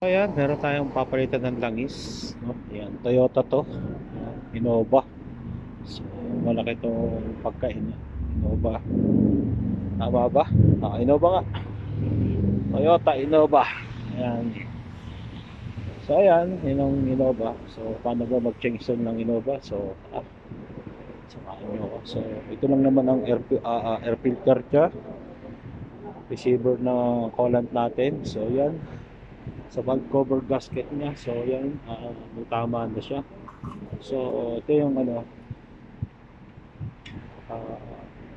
Ayan, meron tayong papalitan ng langis, no? Ayan, Toyota to. Ayan, Innova. So, malaki itong pagkain niya. Innova. Tama ba? Innova nga. Toyota Innova. Ayan. So, ayan, yun ang Innova. So, paano ba mag-change oil ng Innova? So, samahan nyo ako. So, ito lang naman ang air filter niya. Receiver na coolant natin. So, yan. Sa valve cover gasket niya. So, yan. Tama na siya. So, ito yung ano,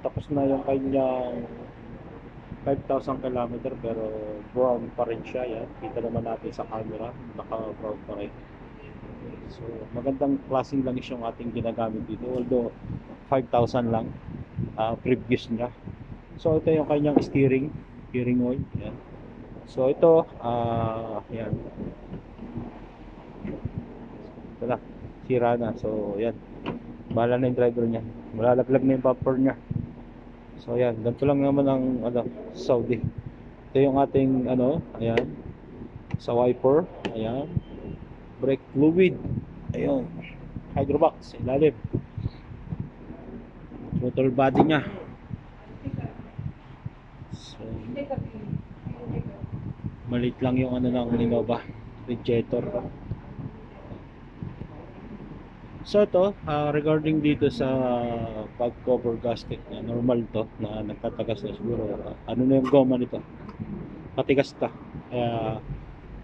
tapos na yung kanyang 5,000 kilometer pero brown pa rin siya. Yan. Kita naman natin sa camera, naka brown pa rin. So magandang klaseng langis yung ating ginagamit dito, although 5,000 lang previous niya. So ito yung kanyang steering oil. Yan. So ito yan, ito na, sira na. So yan, bahala na yung driver niya, malalaglag na yung bumper niya. So ayan, ganito lang naman ang ano, Saudi. Ito yung ating ano, ayan, sa wiper, ayan, brake fluid, ayun, hydrobox, ilalim, throttle body nya. So, maliit lang yung ano ng Innova, radiator. So ito, regarding dito sa pag cover gasket na normal to, na nagtatagas na siguro, ano na yung goma nito, patigas ka, kaya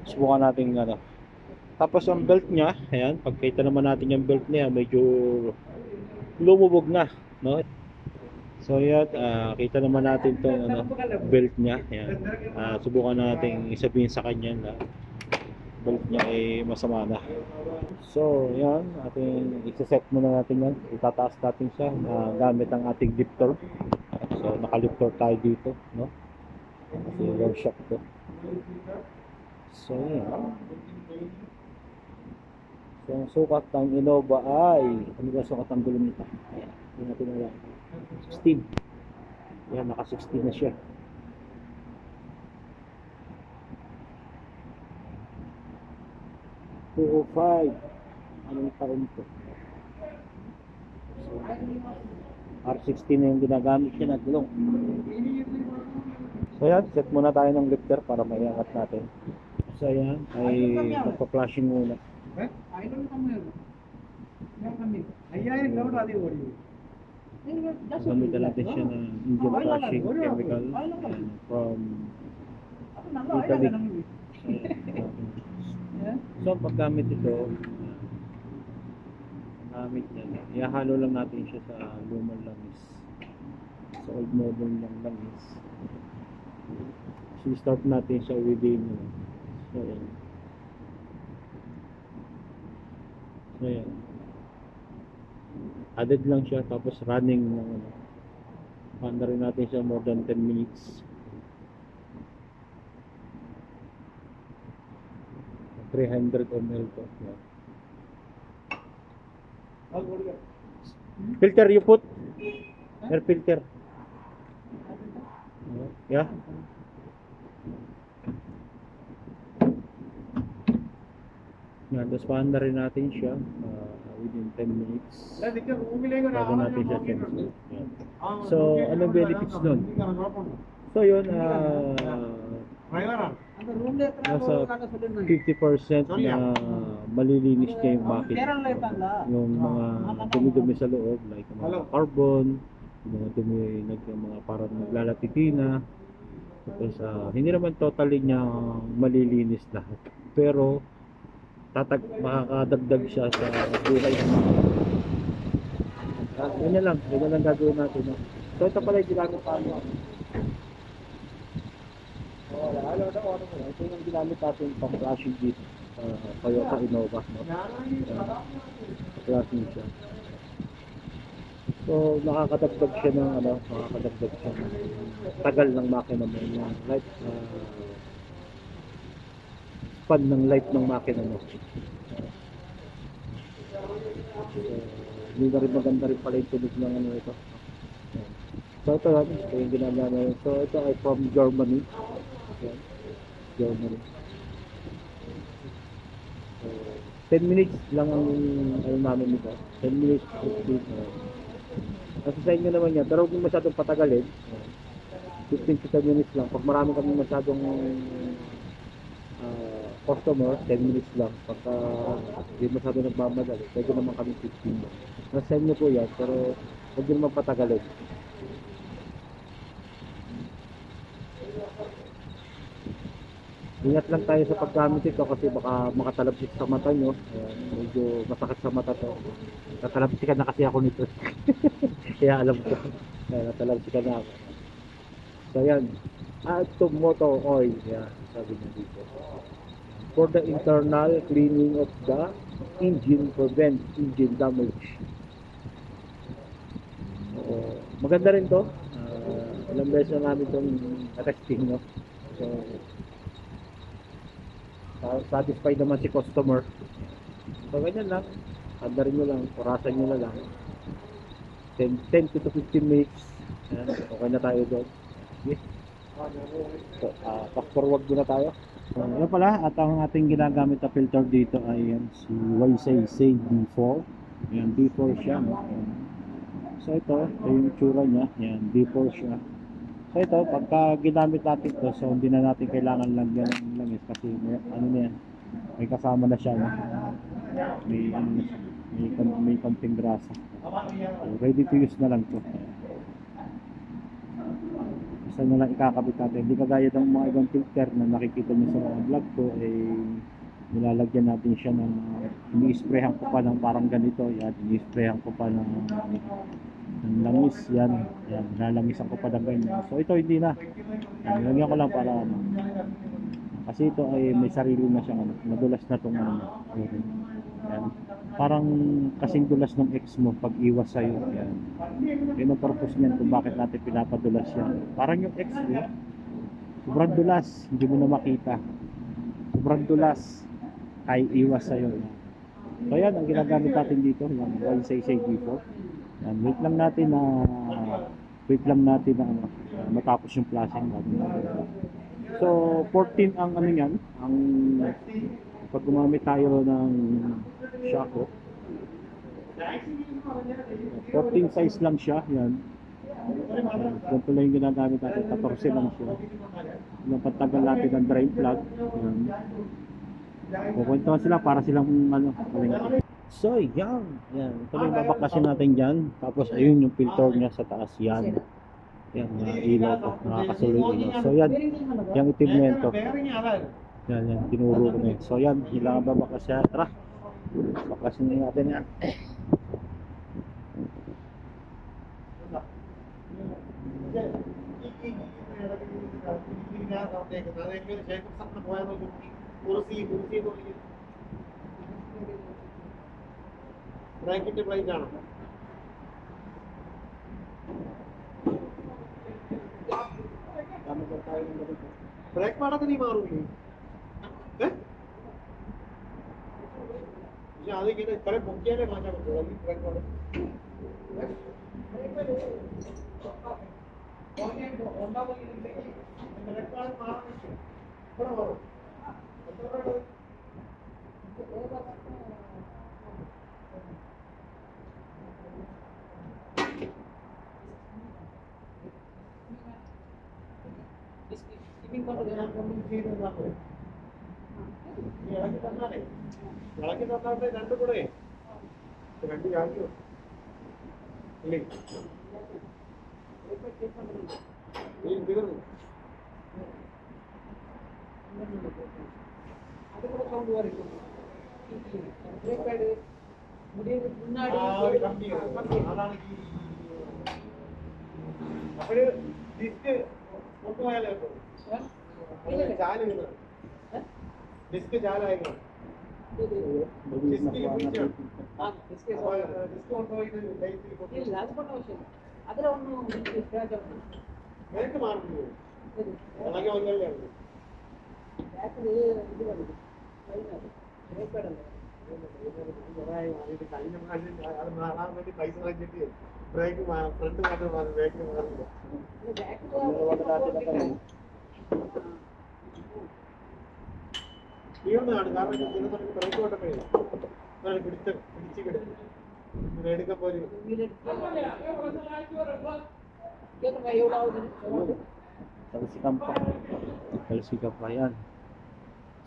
subukan natin ano. Tapos ang belt nya, ayan, pagkita naman natin yung belt niya, medyo lumubog na, no? So yan, kita naman natin tong ano, belt nya, ayan. Subukan natin isabihin sa kanya na belt niya ay masama na. So yan, ating isa-set muna natin yan, itataas natin siya gamit ang ating lifter. So naka-lifter tayo dito, no? Kasi low shock to. So yan. So ang sukat ng Innova ay, ano ba sukat ng gulong nito? Ayan, hindi natin alam. 16. Yan, naka 16 na siya. $205. Anong taon to? So, R16 na yung ginagamit niya na gulong. So yan, set muna tayo ng lifter para maiangat natin. So yan, ay magpa-flashing muna. Gamitan natin siya ng engine flashing chemical from Italy. So paggamit ito, gamit yan, ihahalo lang natin siya sa lumang langis, sa old model ng langis. So start natin siya within, so yan. So yan, added lang siya, tapos running ng ano, na rin natin siya more than 10 minutes. 300 ml to. Yeah. Filter you put? Air filter. Yeah. Yan, tapos paanda rin natin siya within 10 minutes. Bago natin siya change. Yan. So, anong benefits nun? So, yun, nasa 50% na malilinis niya yung makina. Yung mga dumi-dumi sa loob, like mga carbon, yung mga dumi, mga parang naglalatitina. Tapos, hindi naman totally niya malilinis lahat. Pero, makakadagdag siya sa buhay ng makina. Ganyan lang gagawin natin. No? So, ito pala yung ginagawa tayo. Ito yung ginamit natin pang flashing dito sa Toyota Innova, no? Flashing siya. So nakakadagdag siya ng ano, nakakadagdag siya ng tagal ng makina mo, yung life span ng life ng makina mo. So, hindi na rin maganda rin pala yung tunog ng ano ito. So ito lang, ito yung ginamit natin. So ito ay from Germany. Germany. 10 minutes lang ang ano namin nito. 10 minutes, 15. Kasi sa inyo naman yan, pero huwag mo masyadong patagalin. 15 to 10 minutes lang. Pag marami kami masyadong customer, 10 minutes lang. Pagka hindi masyadong nagmamadali, pwede naman kami 15 lang. Nasa inyo po yan, pero huwag nyo naman patagalin. Ingat lang tayo sa paggamit ito kasi baka makatalabsik sa mata nyo. Ayan, medyo masakit sa mata to. Natalabsikan na kasi ako nito. Kaya alam ko. Kaya natalabsikan na ako. So yan. Add to motor oil. Yan. Sabi niya dito. For the internal cleaning of the engine, prevent engine damage. Maganda rin to. Ilang beses na namin itong testing. No? So, satisfied naman si customer. So ganyan lang, andarin nyo lang, orasan nyo na lang 10 to 15 minutes. Ayan, okay na tayo doon. Okay. So, fast forward muna tayo. So, yun pala, at ang ating ginagamit na filter dito ay yan, si YSA D4. Ayan, D4 siya. Ayan. So ito yung tsura niya. Ayan, D4 siya. So ito, pagka ginamit natin ito, so hindi na natin kailangan lagyan ng langis kasi may, ano na yan, may kasama na siya, no? May, ano na siya, may konting grasa. So, ready to use na lang ito. Isa na lang ikakabit natin. Hindi kagaya ng mga ibang filter na nakikita nyo sa mga vlog ko, nilalagyan natin siya ng, ini-sprayhan ko pa ng parang ganito. Yan, ini-sprayhan ko pa ng langis, yan, lalamisan ko pa ng ganyan. So ito hindi na, nilagyan ko lang para ano, kasi ito ay may sarili na siyang ano, madulas na itong ano, yan. Parang kasing dulas ng ex mo pag iwas sa'yo. Yan, yun ang purpose niyan kung bakit natin pinapadulas yan. Parang yung ex mo, sobrang dulas, hindi mo na makita, sobrang dulas kay iwas sa'yo. Yan. So yan ang ginagamit natin dito, yung YSA D4. Yan, wait lang natin na matapos yung flashing natin. So 14 ang ano yan, ang pag gumamit tayo ng Shako. 14 size lang siya, yan. Ganito lang yung ginagamit natin, 14 lang siya. Yung pagtagal natin ng drain plug, yan. Kukwentuhan sila para silang ano, maling. So yan, ito na yung babaklasin natin dyan. Tapos ayun yung filter niya sa taas, yan. Yan, ilaw ko, nakakasuloy ilaw. So yan, yung itim na ito. Yan, tinuro ko na yun. So yan, kailangan babaklas siya. Tara, baklasin natin yan. Bracket plate ആണോ? ബ്രേക്ക് പാടത്തിന് മാറൂലേ? പക്ഷെ അതിങ്ങനെ ഇത്ര പൊക്കിയാലേ മാറ്റാൻ പറ്റുള്ളൂ. ഈ ബ്രേക്ക് പാട് ബ്രേക്ക് പാട് മാറാൻ പറ്റും. ഇവിടെ മാറും. ഇളക്കി തന്നാട്ടെ രണ്ടും കൂടെ രണ്ട് ചാക്കിയോ ഇല്ലേ തീർന്നു അത് കൂടെ സൗണ്ട് പറയും അതാണ് അപ്പോഴ് ഡിസ്ക് പൊട്ടുപോയാലോ ജാല് ഡിസ്ക് ജാലായിരുന്നു നിനക്ക് മാറുന്നു ഇളകി വന്നല്ലേ കഴിഞ്ഞ പ്രാവശ്യം അത് മാറാൻ വേണ്ടി പൈസ വാങ്ങിച്ചിട്ട് ബ്രേക്ക് ഫ്രണ്ട് മാത്രം മാറി ബാക്ക് മാറില്ല. ചെയ്യുന്നതാണ്. കാരണം ചില സമയത്ത് ബ്രേക്ക് ഓട്ടമേ പിടിച്ചിട്ട് എടുക്കാൻ പോലും Talsikan pa. Talsikan pa yan.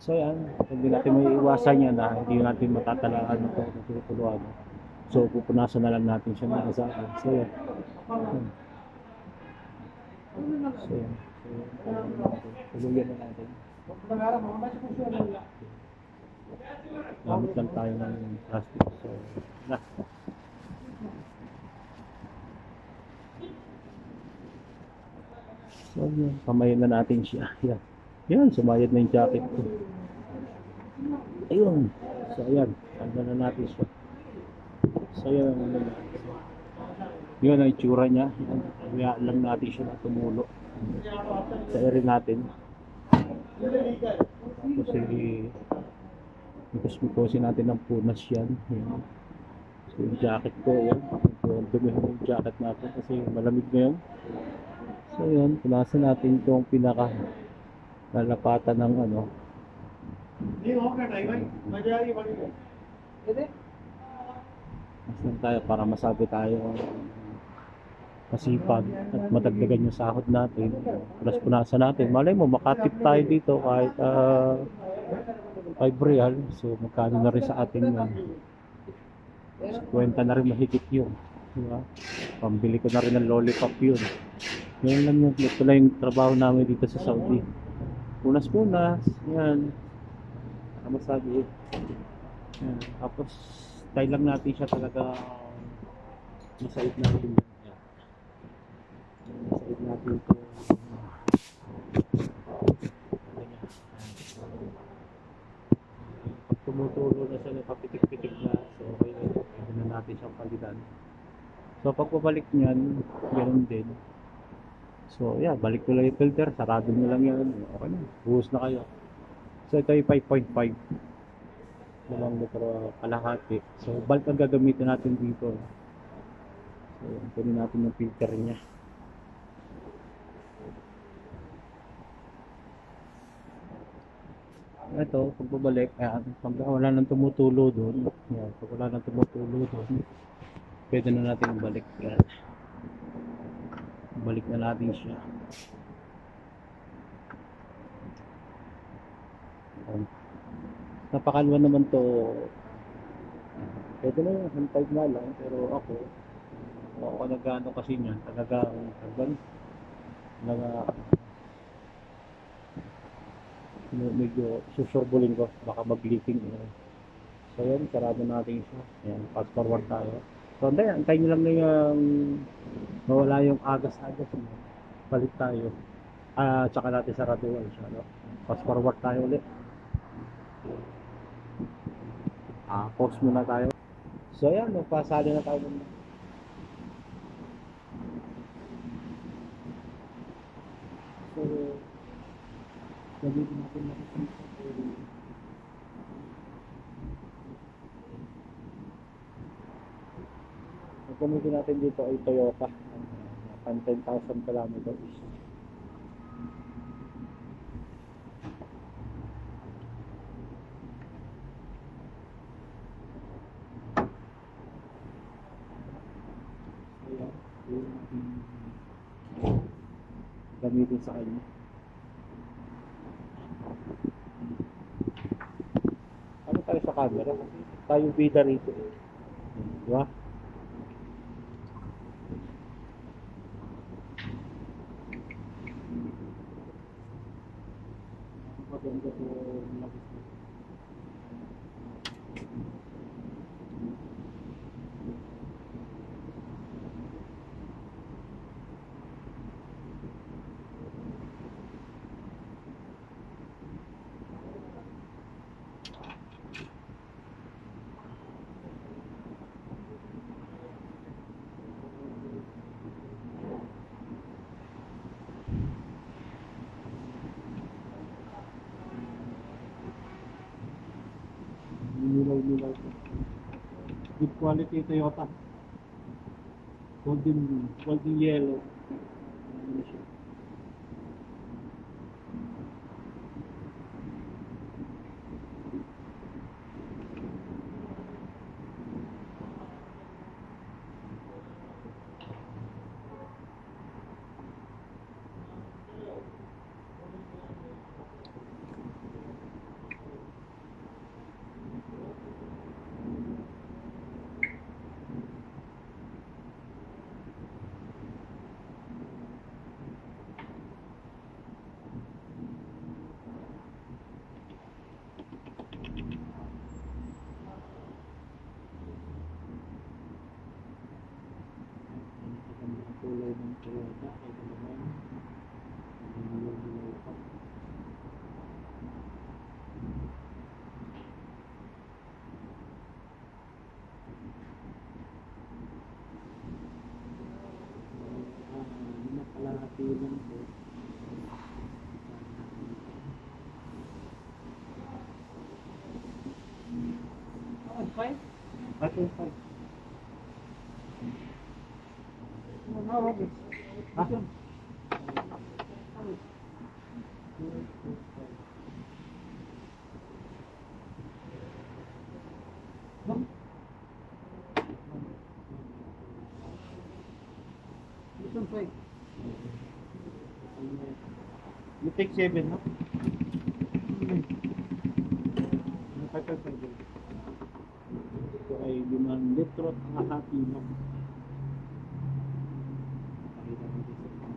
So yan, hindi natin may iwasan yan na hindi natin matatalaan ito ng tutuluan. So pupunasan na lang natin siya ng asahan. So yan. So yan. Tuluyan na natin. Gamit lang tayo ng plastic. So na. So yun, pamayin na natin siya. Yan. Yan, sumayad na yung jacket ko. Ayun. So ayan, tanda na natin siya. So yun, yun ang itsura niya. Kaya lang natin siya na tumulo. Sa rin natin. Tapos mikos-mikosin natin ng punas yan. Yan. So yung jacket ko, yan. Dumihin yung jacket natin kasi malamig ngayon. So yun, punasan natin itong pinaka lalapatan ng ano. Mas lang tayo para masabi tayo masipag at madagdagan yung sahod natin. Plus punasan natin. Malay mo, makatip tayo dito kahit 5 real. So magkano na rin sa atin yun. So, kwenta na rin mahigit yun. Diba? Pambili ko na rin ng lollipop yun. Yan lang yun. Ito lang yung trabaho namin dito sa Saudi. Punas-punas. Yan. Para masabi. Yan. Tapos, tayo lang natin siya talaga masaid natin. Yan. Masaid natin ito. Pag tumutulo na siya, napapitik-pitik na. So, okay na. Pwede na natin siyang palitan. So, pag pabalik niyan, ganoon din. So, yeah, balik ko lang yung filter. Sarado nyo lang yan. Okay na. Buhos na kayo. So, ito yung 5.5. Lamang litro kalahati. So, bulk ang gagamitin natin dito. So, kunin natin yung filter niya. Ito, pag babalik, pag wala nang tumutulo doon, yan, pag wala nang tumutulo doon, pwede na natin balik. Yan. Balik na natin siya. Napakalwa naman to. Pwede na yung hantay na lang. Pero ako nag-ano kasi niyan. Talagang medyo susurbulin ko. Baka mag-leaking. So yan, sarado natin siya. Ayan, fast forward tayo. So antayin nyo lang na yung mawala yung agas-agas. Balik tayo. Tsaka natin saraduan siya. No? Fast forward tayo ulit. Pause muna tayo. So ayan, magpasali na tayo muna. So, gamitin natin natin sa gamitin natin dito ay Toyota. 10,000 kilometers. Gamitin sa kanya. Ano tayo sa camera? Kasi tayo bida rito. Diba? Maganda po nilaw. Good quality Toyota. Golden yellow. Ano siya? 5.5? 5.5. No, Robert. Ah? This one. No? This one 5. You take 7, no? 5.5. Ito ay 5 litro at kalahati lang. Pakita natin sa inyo.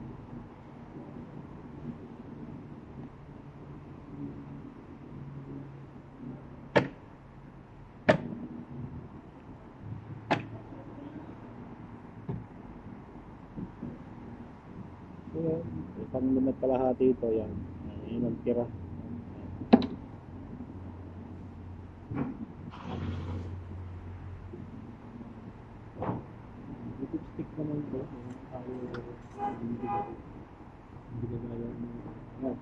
So, isang limot kalahati ito, yan. Yan ang tira. Lipstick naman ito. Hindi ko gaya ng...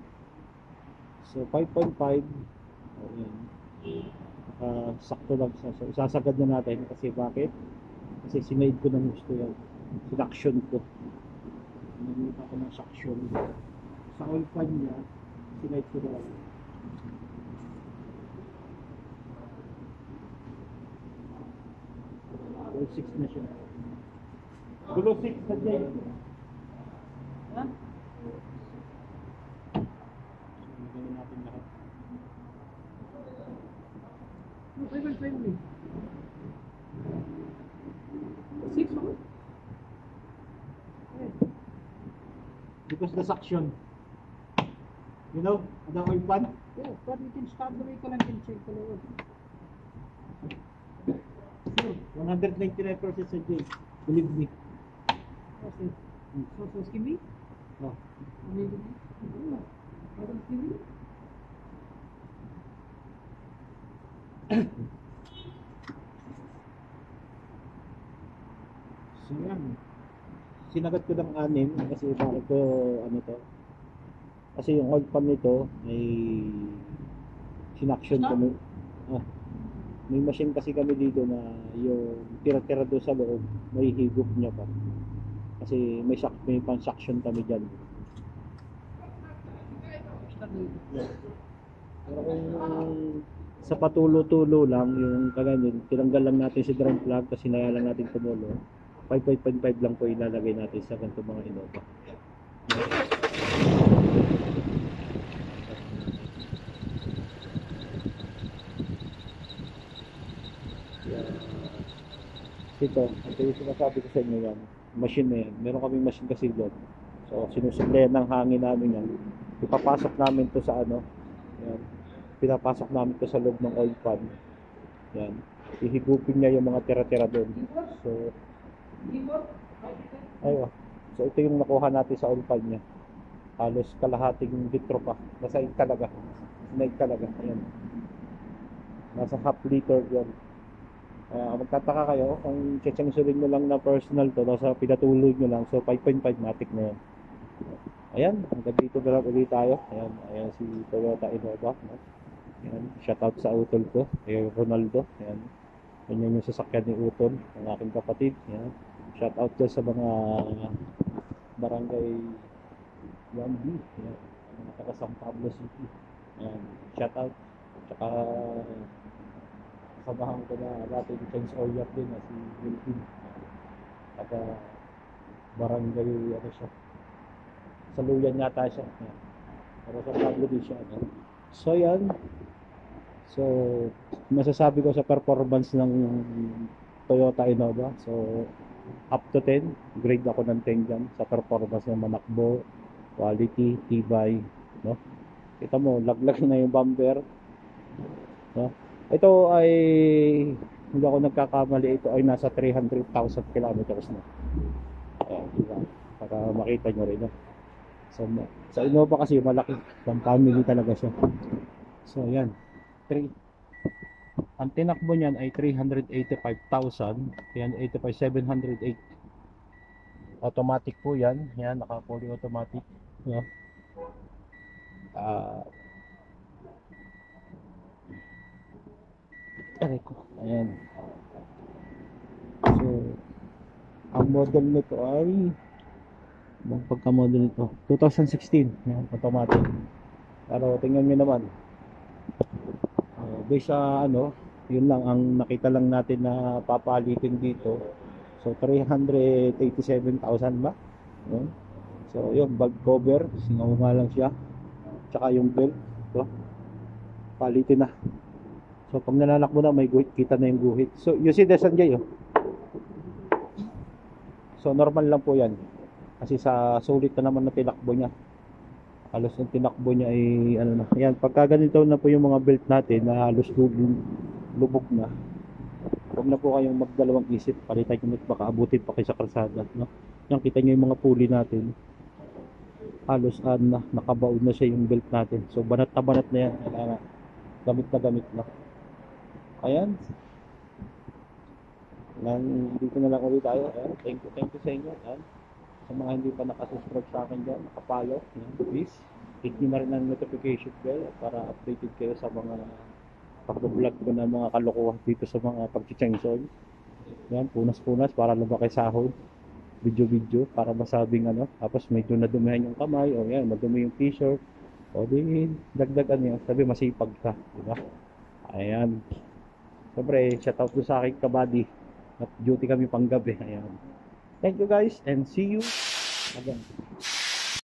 So, 5.5. Oh, yan. Sakto lang. So, isasagad na natin. Kasi bakit? Kasi sinade ko ng gusto yan. Sinaction ko. Nangyita ko ng suction. Sa oil pan niya, sinade ko na lang. Oil 6 na siya. Gulo 6 na dyan. Ha? Nagawin natin lahat. No, 5.5 only. 6 only? Yeah. Because the suction. You know, the oil pan. Yeah, but you can start the vehicle and can check the level. Sure, 199% sa J. Believe me. Okay. So give me? Oh. Maybe. I don't give me. So yan. Sinagat ko ng 6 kasi bakit ko ano to. Kasi yung oil pan nito ay sinaction ko. May machine kasi kami dito na yung tira-tira doon sa loob, may higop niya pa. Kasi may pang-suction kami dyan. Start the vehicle. Pero kung sa patulo-tulo lang, yung kaganin, tinanggal lang natin si drum plug kasi naya lang natin tumulo. 5.5 lang po ilalagay natin sa ganito mga Innova. Ito yung sinasabi ko sa inyo yan. Machine na yan. Meron kaming machine kasi doon. So, sinusuplayan ng hangin namin yan. Ipapasok namin to sa ano. Yan. Pinapasok namin to sa loob ng oil pan. Yan. Ihigupin niya yung mga tira-tira doon. So, ayun. So, ito yung nakuha natin sa oil pan niya. Halos kalahating litro pa. Nasa 8 talaga. Nasa 8 talaga. Ayan. Nasa half liter yan. Magtataka kayo kung tsangsulin nyo lang na personal to, tapos pinatuloy nyo lang, so 5.5 matic na yan. Ayan, hanggang dito na lang ulit tayo. Ayan, ayan si Toyota Innova, no? Ayan, shout out sa utol ko, kay Ronaldo. Ayan, yan yung sasakyan ni Utol, ang aking kapatid. Ayan, shout out dyan sa mga barangay 1B, ayan, mga taga San Pablo City. Ayan, shout out. Tsaka kasabahan ko na natin Chance Oyap din na si Wilkin, taga barangay ano siya, Saluyan yata siya. Ayan. Pero sa Pablo din siya, no? So yan, so masasabi ko sa performance ng Toyota Innova, so up to 10, grade ako ng 10 dyan sa performance ng manakbo, quality, tibay, no? Kita mo, laglag na yung bumper, no? Ito ay, hindi ako nagkakamali, ito ay nasa 300,000 kilometers na. Ayan, diba? Para makita nyo rin, no? So, sa Innova kasi malaki, pang family talaga siya. So, ayan, ang tinakbo niyan ay 385,000, 385,708. Automatic po yan, yan, naka-fully automatic, no? Aray ko. Ayan. So, ang model nito ay ang pagka-model nito 2016. Ayan, automatic. Pero tingnan nyo naman. Based sa ano, yun lang ang nakita lang natin na papalitin dito. So 387,000 ba? Yun. So yung bag cover, singaw nga lang siya. Tsaka yung belt, ito. Palitin na. So pag nananakbo na may guhit, kita na yung guhit. So you see the Sanjay, oh. So normal lang po yan. Kasi sa sulit na naman na tinakbo niya. Halos yung tinakbo niya ay ano na. Ayan, pagka ganito na po yung mga belt natin na halos lubog na. Huwag na po kayong magdalawang isip. Palitan nyo baka abutin pa kayo sa kalsada. No? Yan, kita nyo yung mga pulley natin. Halos na, nakabaon na siya yung belt natin. So banat na yan. Kailangan gamit na. Ayan. Dito na lang ulit tayo. Ayan. Thank you sa inyo. Ayan. Sa mga hindi pa nakasubscribe sa akin dyan, nakapalo, please hit nyo na rin ang notification bell para updated kayo sa mga pag-vlog ko na mga kalokohan dito sa mga pag-chainsaw. Yan, punas para lumaki sahod, video para masabing ano, tapos medyo nadumihan yung kamay, o yan, madumi yung t-shirt, o di dagdagan yan, sabi masipag ka, diba? Ayan, siyempre shoutout do sa aking kabady at duty kami pang gabi. Ayan. Thank you guys and see you again.